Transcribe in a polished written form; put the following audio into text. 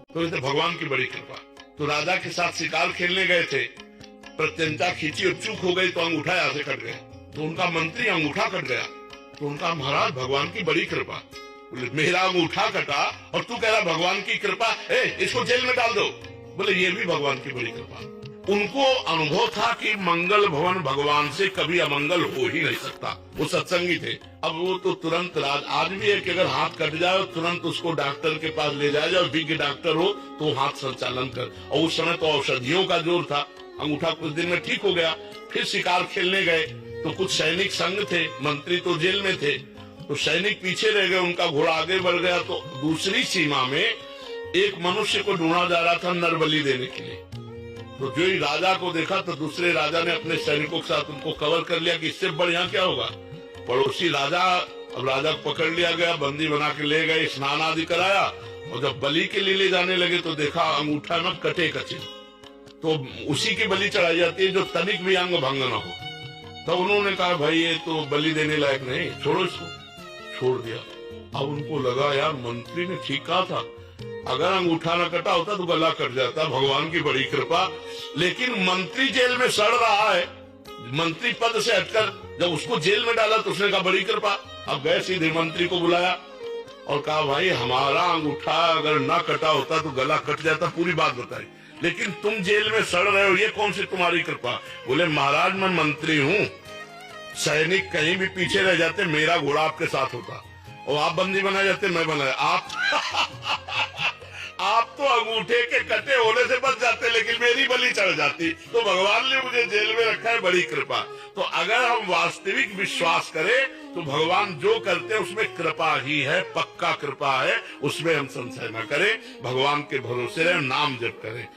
तो ये तो भगवान की बड़ी कृपा। तो राजा के साथ शिकार खेलने गए थे, प्रत्यंता खींची और चूक हो गई तो अंगूठा यहाँ से कट गया। तो उनका मंत्री अंगूठा कट गया तो उनका महाराज भगवान की बड़ी कृपा। बोले मेरा अंगूठा कटा और तू कह रहा भगवान की कृपा, इसको जेल में डाल दो। बोले ये भी भगवान की बड़ी कृपा। उनको अनुभव था कि मंगल भवन भगवान से कभी अमंगल हो ही नहीं सकता। वो सत्संगी थे। अब वो तो तुरंत आज भी है कि अगर हाथ कट जाए तुरंत उसको डॉक्टर के पास ले जाए, जब विज्ञ डॉक्टर हो तो हाथ संचालन कर। और उस समय तो औषधियों का जोर था। अंगूठा कुछ दिन में ठीक हो गया। फिर शिकार खेलने गए तो कुछ सैनिक संग थे, मंत्री तो जेल में थे, तो सैनिक पीछे रह गए, उनका घोड़ा आगे बढ़ गया। तो दूसरी सीमा में एक मनुष्य को ढूंढा जा रहा था नरबली देने के लिए। तो जो ही राजा को देखा तो दूसरे राजा ने अपने सैनिकों के साथ उनको कवर कर लिया कि इससे बढ़िया क्या होगा। पड़ोसी राजा, अब राजा को पकड़ लिया गया, बंदी बना के ले गए, स्नान आदि कराया और जब बलि के लिए ले जाने लगे तो देखा अंगूठा में कटे कचे। तो उसी की बलि चढ़ाई जाती है जो तनिक भी अंग भंग न हो। तो उन्होंने कहा भाई ये तो बलि देने लायक नहीं, छोड़ो इसको। छोड़ दिया। अब उनको लगा यार मंत्री ने ठीक कहा था, अगर अंगूठा न कटा होता तो गला कट जाता। भगवान की बड़ी कृपा। लेकिन मंत्री जेल में सड़ रहा है, मंत्री पद से हटकर जब उसको जेल में डाला तो उसने कहा बड़ी कृपा। अब गए सीधे मंत्री को बुलाया और कहा भाई हमारा अंगूठा अगर न कटा होता तो गला कट जाता, पूरी बात बताई, लेकिन तुम जेल में सड़ रहे हो, ये कौन सी तुम्हारी कृपा। बोले महाराज मैं मंत्री हूँ, सैनिक कहीं भी पीछे रह जाते मेरा घोड़ा आपके साथ होता, और आप बंदी बनाए जाते मैं बनाया आप तो अंगूठे के कटे होने से बच जाते लेकिन मेरी बलि चढ़ जाती। तो भगवान ने मुझे जेल में रखा है, बड़ी कृपा। तो अगर हम वास्तविक विश्वास करें तो भगवान जो करते हैं उसमें कृपा ही है, पक्का कृपा है, उसमें हम संशय न करें। भगवान के भरोसे रहे, नाम जप करें।